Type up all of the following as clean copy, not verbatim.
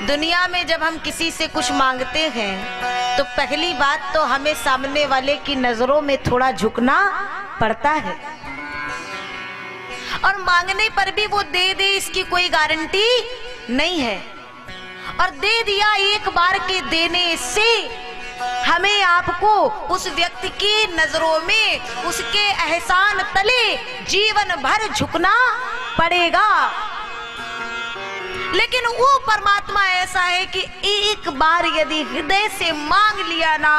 दुनिया में जब हम किसी से कुछ मांगते हैं तो पहली बात तो हमें सामने वाले की नजरों में थोड़ा झुकना पड़ता है, और मांगने पर भी वो दे दे इसकी कोई गारंटी नहीं है। और दे दिया एक बार के देने से हमें आपको उस व्यक्ति की नजरों में उसके एहसान तले जीवन भर झुकना पड़ेगा। लेकिन वो परमात्मा ऐसा है कि एक बार यदि हृदय से मांग लिया ना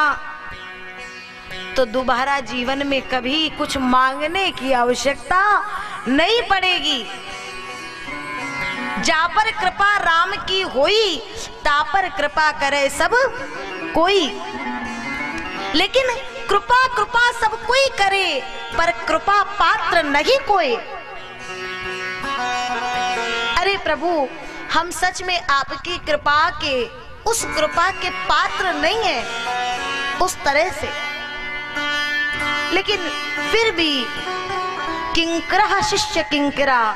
तो दोबारा जीवन में कभी कुछ मांगने की आवश्यकता नहीं पड़ेगी। जा पर कृपा राम की होई ता पर कृपा करे सब कोई। लेकिन कृपा कृपा सब कोई करे पर कृपा पात्र नहीं कोई। अरे प्रभु, हम सच में आपकी कृपा के उस कृपा के पात्र नहीं है उस तरह से, लेकिन फिर भी किंकरा शिष्य किंकरा,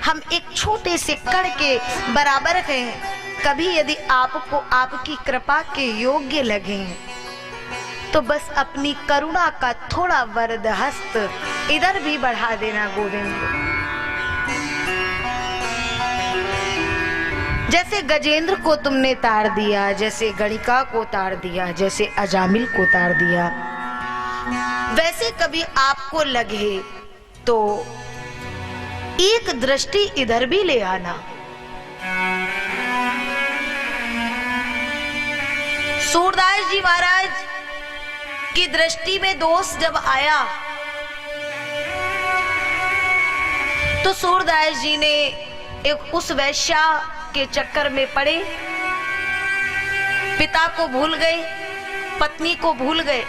हम एक छोटे से कण के बराबर हैं। कभी यदि आपको आपकी कृपा के योग्य लगे तो बस अपनी करुणा का थोड़ा वरद हस्त इधर भी बढ़ा देना गोविंद। जैसे गजेंद्र को तुमने तार दिया, जैसे गणिका को तार दिया, जैसे अजामिल को तार दिया, वैसे कभी आपको लगे तो एक दृष्टि इधर भी ले आना। सूरदास जी महाराज की दृष्टि में दोष जब आया तो सूरदास जी ने एक उस वैश्या के चक्कर में पड़े, पिता को भूल गए, पत्नी को भूल गए,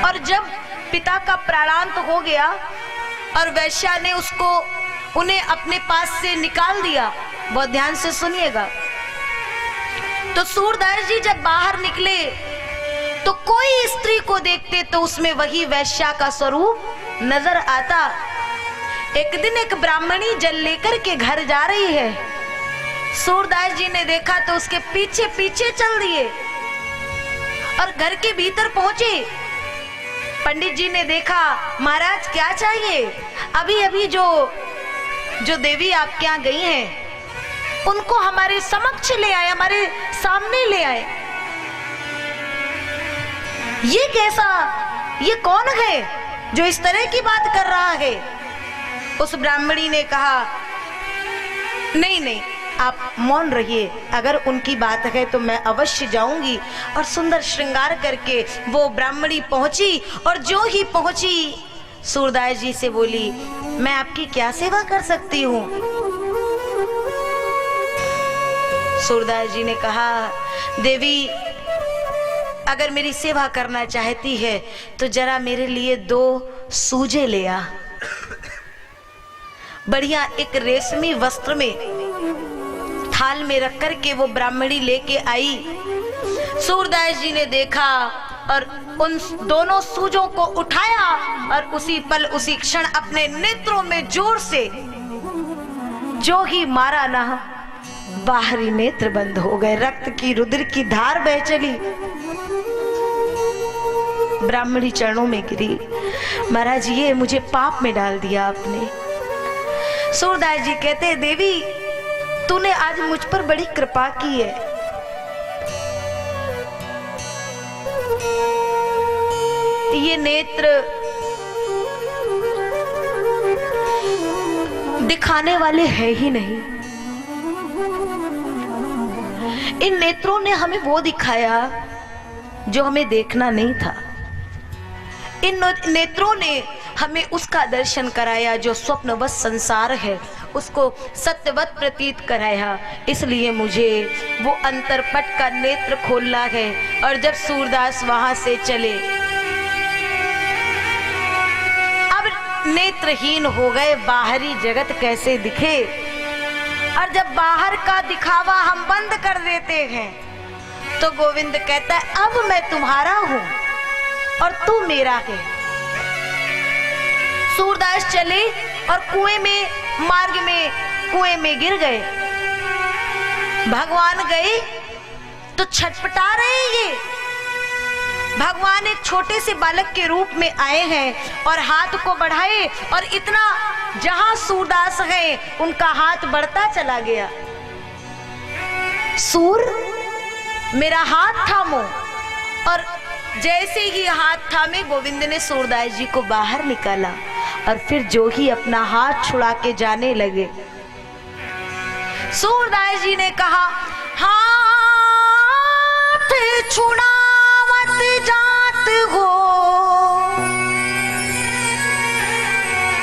और जब पिता का प्राणांत हो गया और वैश्या ने उन्हें अपने पास से निकाल दिया, बहुत ध्यान से सुनिएगा, तो सूरदास जी जब बाहर निकले तो कोई स्त्री को देखते तो उसमें वही वैश्या का स्वरूप नजर आता। एक दिन एक ब्राह्मणी जल लेकर के घर जा रही है, सूरदास जी ने देखा तो उसके पीछे पीछे चल दिए और घर के भीतर पहुंचे। पंडित जी ने देखा, महाराज क्या चाहिए? अभी अभी जो देवी आपके यहाँ गई हैं उनको हमारे समक्ष ले आए, हमारे सामने ले आए। ये कैसा, ये कौन है जो इस तरह की बात कर रहा है? उस ब्राह्मणी ने कहा, नहीं नहीं, आप मौन रहिए, अगर उनकी बात है तो मैं अवश्य जाऊंगी। और सुंदर श्रृंगार करके वो ब्राह्मणी पहुंची, और जो ही पहुंची सूरदास जी से बोली, मैं आपकी क्या सेवा कर सकती हूँ? सूरदास जी ने कहा, देवी अगर मेरी सेवा करना चाहती है तो जरा मेरे लिए 2 सूजे ले आ। बढ़िया एक रेशमी वस्त्र में थाल में रख कर के वो ब्राह्मणी लेके आई। सूरदास जी ने देखा और उन दोनों सूजों को उठाया और उसी पल उसी क्षण अपने नेत्रों में जोर से जो ही मारा ना, बाहरी नेत्र बंद हो गए, रक्त की रुधिर की धार बह चली। ब्राह्मणी चरणों में गिरी, महाराज ये मुझे पाप में डाल दिया आपने। सूरदास जी कहते, देवी तूने आज मुझ पर बड़ी कृपा की है, ये नेत्र दिखाने वाले हैं ही नहीं। इन नेत्रों ने हमें वो दिखाया जो हमें देखना नहीं था। इन नेत्रों ने हमें उसका दर्शन कराया जो स्वप्नवत संसार है, उसको सत्यवत प्रतीत कराया। इसलिए मुझे वो अंतरपट का नेत्र खोलना है। और जब सूरदास वहां से चले, अब नेत्रहीन हो गए, बाहरी जगत कैसे दिखे। और जब बाहर का दिखावा हम बंद कर देते हैं तो गोविंद कहता है, अब मैं तुम्हारा हूं और तू मेरा है। सूरदास चले और कुएं में, मार्ग में कुएं में गिर गए। भगवान गए तो छटपटा रहे ये। भगवान एक छोटे से बालक के रूप में आए हैं और हाथ को बढ़ाए और इतना जहां सूरदास है उनका हाथ बढ़ता चला गया। सूर मेरा हाथ थामो, और जैसे ही हाथ थामे गोविंद ने सूरदास जी को बाहर निकाला और फिर जो ही अपना हाथ छुड़ा के जाने लगे, सूरदास जी ने कहा हाथ छुड़ावत जात हो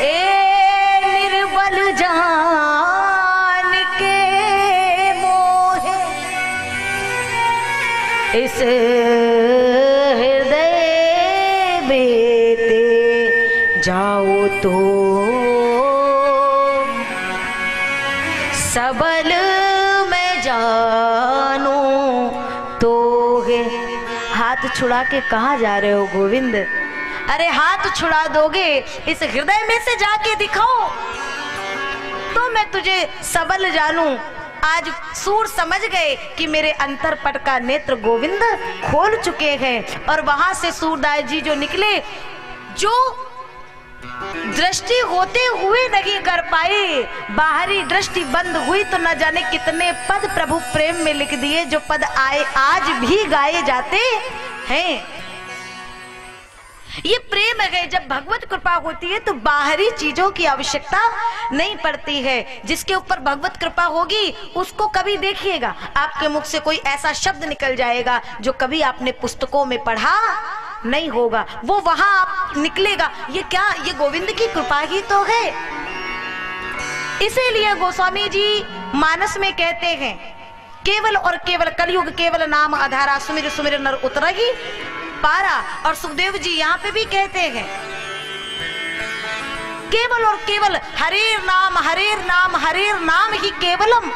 ए निर्बल जान के मोहे, इस हृदय बेते जाओ तो सबल मैं जानू तो है। हाथ छुड़ा के कहाँ जा रहे हो गोविंद? अरे हाथ छुड़ा दोगे इस हृदय में से जाके दिखाओ तो मैं तुझे सबल जानू। आज सूर समझ गए कि मेरे अंतरपट का नेत्र गोविंद खोल चुके हैं, और वहां से सूरदास जी जो निकले, जो दृष्टि होते हुए नहीं कर पाए, बाहरी दृष्टि बंद हुई तो न जाने कितने पद प्रभु प्रेम में लिख दिए, जो पद आए आज भी गाए जाते हैं। ये प्रेम है। जब भगवत कृपा होती है तो बाहरी चीजों की आवश्यकता नहीं पड़ती है। जिसके ऊपर भगवत कृपा होगी उसको कभी देखिएगा आपके मुख से कोई ऐसा शब्द निकल जाएगा जो कभी आपने पुस्तकों में पढ़ा नहीं होगा, वो वहां आप निकलेगा। ये क्या, ये गोविंद की कृपा ही तो है। इसीलिए गोस्वामी जी मानस में कहते हैं, केवल और केवल कलयुग केवल नाम आधारा, सुमिर सुमिर नर उतरहि पारा। और सुखदेव जी यहाँ पे भी कहते हैं, केवल और केवल हरेर नाम ही केवलम।